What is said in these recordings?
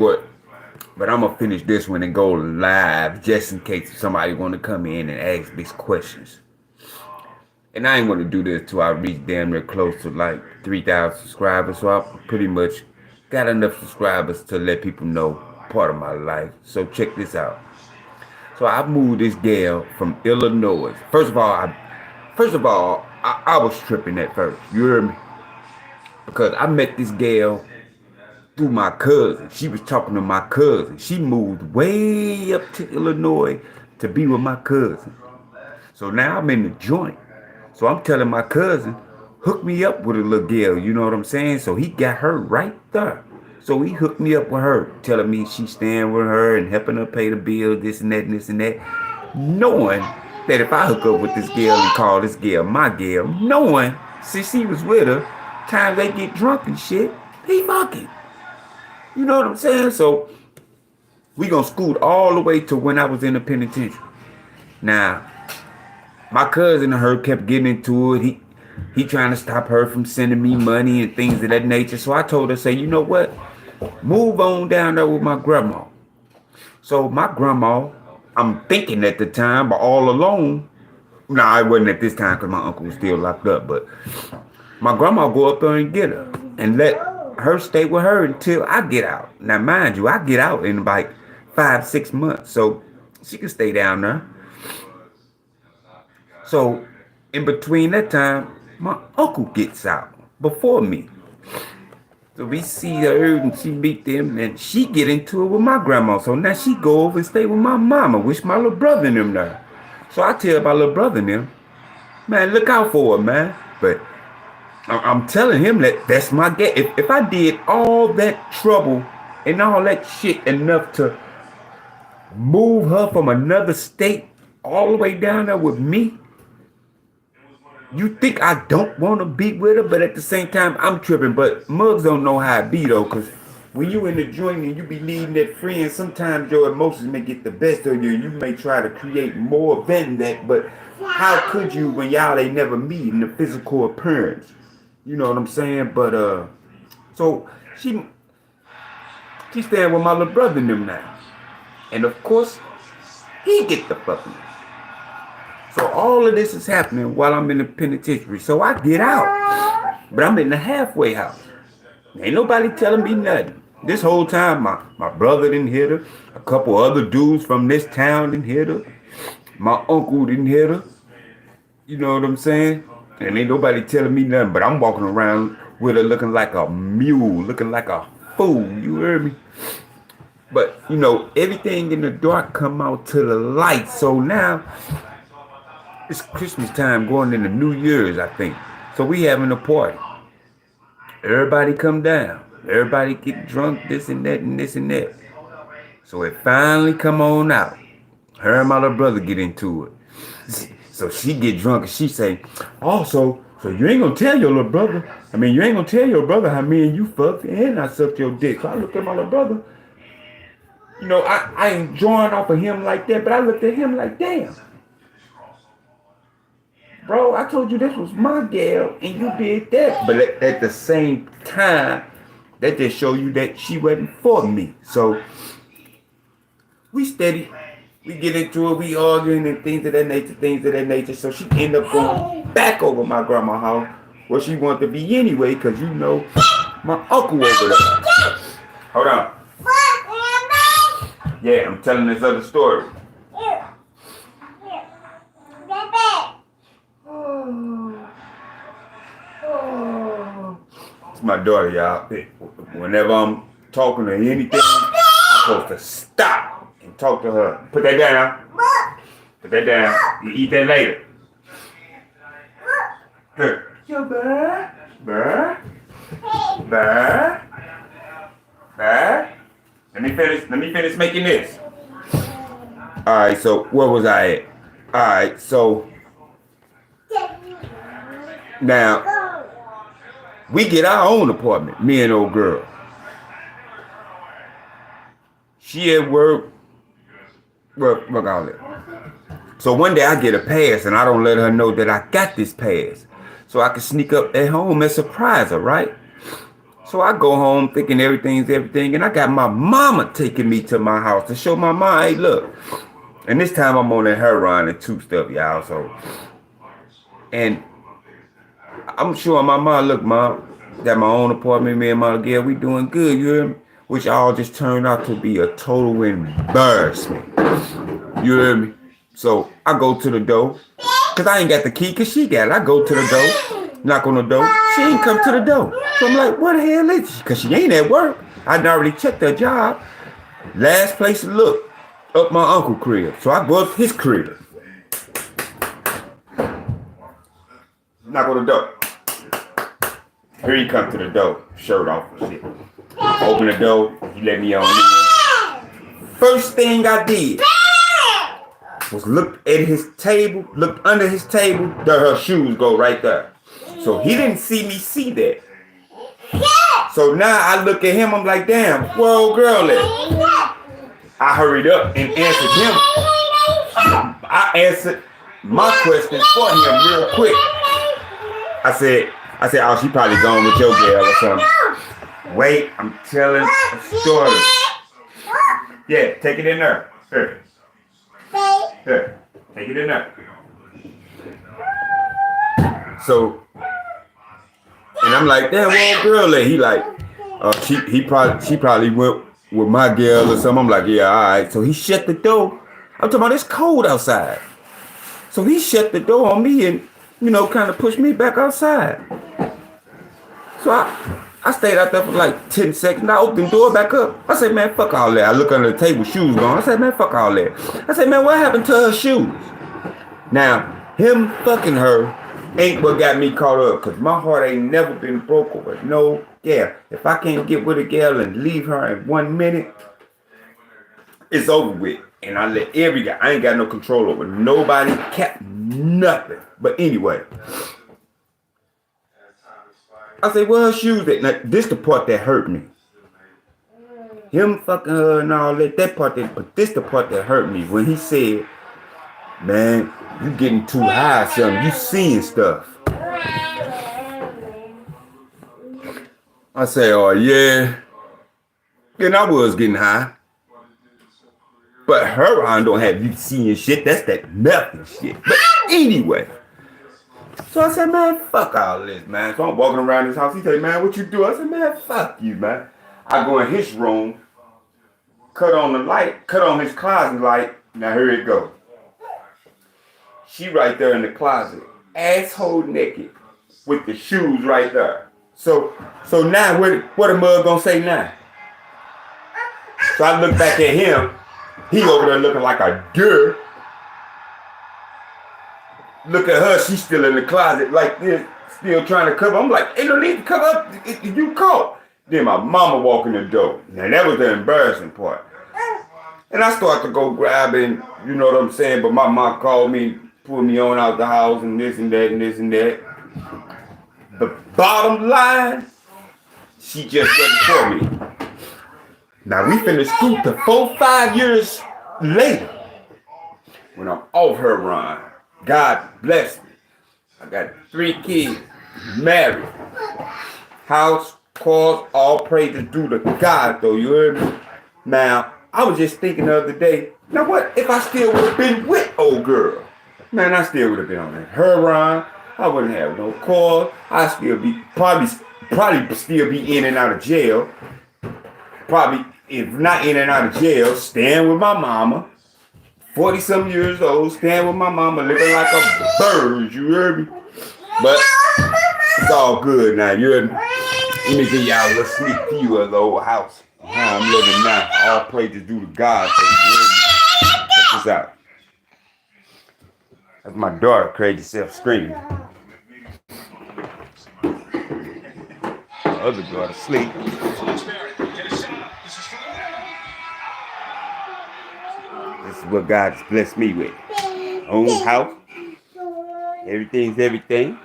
What? But I'm gonna finish this one and go live just in case somebody want to come in and ask these questions. And I ain't gonna do this till I reach damn near close to like 3,000 subscribers. So I pretty much got enough subscribers to let people know part of my life. So check this out. So I moved this gal from Illinois. First of all, I was tripping at first. You heard me? Because I met this gal through my cousin. She was talking to my cousin. She moved way up to Illinois to be with my cousin. So now I'm in the joint. So I'm telling my cousin, hook me up with a little girl, you know what I'm saying? So he got her right there. So he hooked me up with her, telling me she's staying with her and helping her pay the bill, this and that and this and that. Knowing that if I hook up with this girl and call this girl my girl, knowing since he was with her, times they get drunk and shit, he fucking. You know what I'm saying? So we gonna scoot all the way to when I was in the penitentiary. Now, my cousin and her kept getting into it. He trying to stop her from sending me money and things of that nature. So I told her, say, you know what? Move on down there with my grandma. So my grandma, I'm thinking at the time, but all alone, nah, it wasn't at this time because my uncle was still locked up. But my grandma go up there and get her and let her stay with her until I get out. Now, mind you, I get out in like 5, 6 months. So she can stay down there. So in between that time, my uncle gets out before me. So we see her and she meet them and she get into it with my grandma. So now she go over and stay with my mama, which my little brother and them there. So I tell my little brother and them, man, look out for her, man. But I'm telling him that that's my guess. If I did all that trouble and all that shit enough to move her from another state all the way down there with me, you think I don't want to be with her, but at the same time, I'm tripping. But mugs don't know how it be, though, because when you in the joint and you be needing that friend, sometimes your emotions may get the best of you, and you may try to create more than that, but how could you when y'all ain't never meet in the physical appearance? You know what I'm saying? But, so she staying with my little brother and them now. And of course, he get the fucking. So all of this is happening while I'm in the penitentiary. So I get out, but I'm in the halfway house. Ain't nobody telling me nothing. This whole time, my brother didn't hit her. A couple other dudes from this town didn't hit her. My uncle didn't hit her. You know what I'm saying? And ain't nobody telling me nothing, but I'm walking around with her looking like a mule, looking like a fool. You heard me? But, you know, everything in the dark come out to the light. So now, it's Christmas time going into New Year's, I think. So we having a party. Everybody come down. Everybody get drunk, this and that and this and that. So it finally come on out. Her and my little brother get into it. So she get drunk and she say, oh, so you ain't gonna tell your little brother. I mean, you ain't gonna tell your brother how me and you fucked and I sucked your dick. So I looked at my little brother. You know, I ain't drawing off of him like that, but I looked at him like, damn. Bro, I told you this was my gal and you did that. But at the same time, that just show you that she wasn't for me. So we steady. We get into it, we arguing and things of that nature. So she end up going back over my grandma's house where she wanted to be anyway, because you know my uncle over there. Hold on. Yeah, I'm telling this other story. It's my daughter, y'all. Whenever I'm talking to anything, I'm supposed to stop and talk to her. Put that down. Put that down. You eat that later. Here. Yo, bird. Bird. Bird. Bird. Let me finish making this. Alright, so where was I at? Alright, so now we get our own apartment, me and old girl. She at work. What call it? So one day I get a pass and I don't let her know that I got this pass. So I can sneak up at home and surprise her, right? So I go home thinking everything's everything, and I got my mama taking me to my house to show my mom, hey, look. And this time I'm on that heroin and two stuff, y'all. So, and I'm showing my mom, look, mom, got my own apartment, me and my girl, we doing good, you hear me? Which all just turned out to be a total embarrassment. You hear me? So I go to the door, cause I ain't got the key, cause she got it. I go to the door, knock on the door. She ain't come to the door. So I'm like, what the hell is she? Cause she ain't at work. I'd already checked her job. Last place to look, up my uncle crib. So I go up his crib. Knock on the door. Here he come to the door, shirt off and shit. Open the door, he let me on in. First thing I did was look at his table, look under his table, there her shoes go right there. So he didn't see me see that. So now I look at him, I'm like, damn, where old girl at? I hurried up and answered him. I answered my question for him real quick. I said, oh, she probably gone with your girl or something. Wait, I'm telling a story. Yeah, take it in there. Here. Here, take it in there. So, and I'm like, damn, what girl at? He like, she probably went with my girl or something. I'm like, yeah, all right. So he shut the door. I'm talking about it's cold outside. So he shut the door on me and, you know, kind of pushed me back outside. So I stayed out there for like 10 seconds. I opened the door back up. I said, man, fuck all that. I look under the table, shoes gone. I said, man, fuck all that. I said, man, what happened to her shoes? Now, him fucking her ain't what got me caught up, because my heart ain't never been broke over no girl. If I can't get with a girl and leave her in 1 minute, it's over with. And I let every guy, I ain't got no control over nobody, kept nothing. But anyway, I say, well, her shoes at. Now, this the part that hurt me. Him fucking her and all that part but this the part that hurt me. When he said, man, you getting too high, son. You seeing stuff. I say, oh, yeah. And I was getting high. But heroin don't have you seeing shit. That's that nothing shit. But anyway. So I said, man, fuck all this, man. So I'm walking around his house. He said, man, what you do? I said, man, fuck you, man. I go in his room, cut on the light, cut on his closet light. Now here it go. She right there in the closet, asshole naked, with the shoes right there. So now what a mug gonna say now? So I look back at him. He over there looking like a deer. Look at her, she's still in the closet like this, still trying to cover. I'm like, ain't no need to cover up, you caught. Then my mama walk in the door. Now that was the embarrassing part. And I start to go grabbing, you know what I'm saying? But my mom called me, pulled me on out the house and this and that and this and that. The bottom line, she just wasn't for me. Now we finished school to 4-5 years later. When I'm off her run. God bless me. I got 3 kids, married, house, cars, all praises due to God, though, you heard me? Now, I was just thinking the other day, now what if I still would have been with old girl? Man, I still would have been on that heroin. I wouldn't have no car. I'd still be, probably still be in and out of jail. Probably, if not in and out of jail, staying with my mama. 40-some years old, staying with my mama, living like a bird, you heard me? But it's all good now, you heard me? Let me give y'all a little sneak view of the old house. How I'm living now. All praises due to God. So you heard me? Check this out. That's my daughter, crazy self screaming. My other daughter sleep. This is what God's blessed me with. Own house. Everything's everything.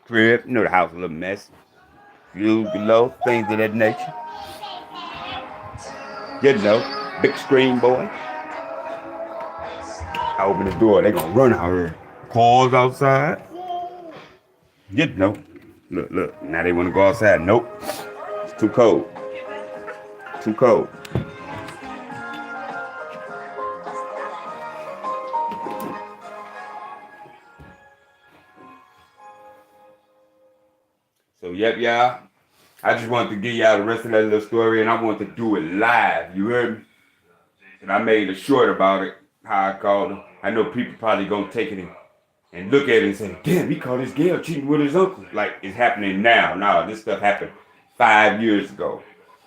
Crib. You know the house a little messy. View below. Things of that nature. You know. Big screen boy. I open the door. They gonna run out here. Cars outside. You know. Look. Now they want to go outside. Nope. It's too cold. Too cold. So, yep, y'all. I just wanted to give y'all the rest of that little story, and I wanted to do it live. You heard me? And I made a short about it, how I called him. I know people probably gonna take it and look at it and say, damn, he called his girl cheating with his uncle. Like, it's happening now. No, this stuff happened 5 years ago.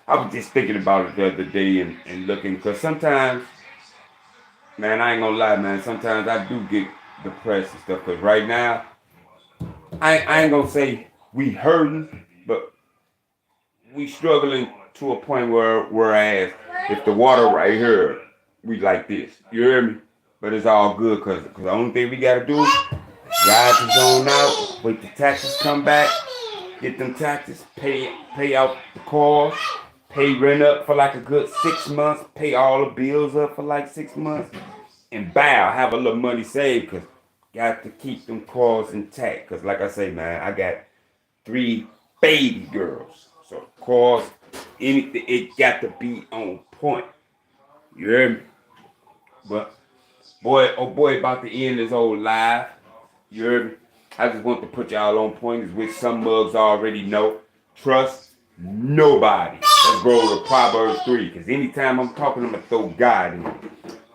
I was just thinking about it the other day and looking, because sometimes, man, I ain't gonna lie, man, sometimes I do get depressed and stuff, because right now, I ain't gonna say we hurting, but we struggling to a point whereas if the water right here, we like this. You hear me? But it's all good because the only thing we gotta do is ride the zone out, wait the taxes come back, get them taxes, pay out the cars, pay rent up for like a good 6 months, pay all the bills up for like 6 months, and bow, have a little money saved because got to keep them cars intact. Because like I say, man, I got 3 baby girls. So of course, anything it got to be on point. You hear me? But boy, oh boy, about to end this old live. You heard me? I just want to put y'all on point, which some mugs already know. Trust nobody. Let's go to Proverbs 3. Because anytime I'm talking, I'm going to throw God in it.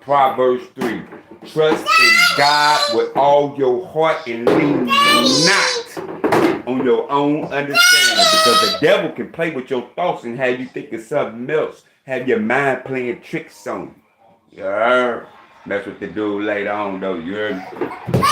Proverbs 3. Trust in God with all your heart and lean not on your own understanding. Because the devil can play with your thoughts and have you think of something else. Have your mind playing tricks on you. Yeah. That's what they do later on, though. You heard me?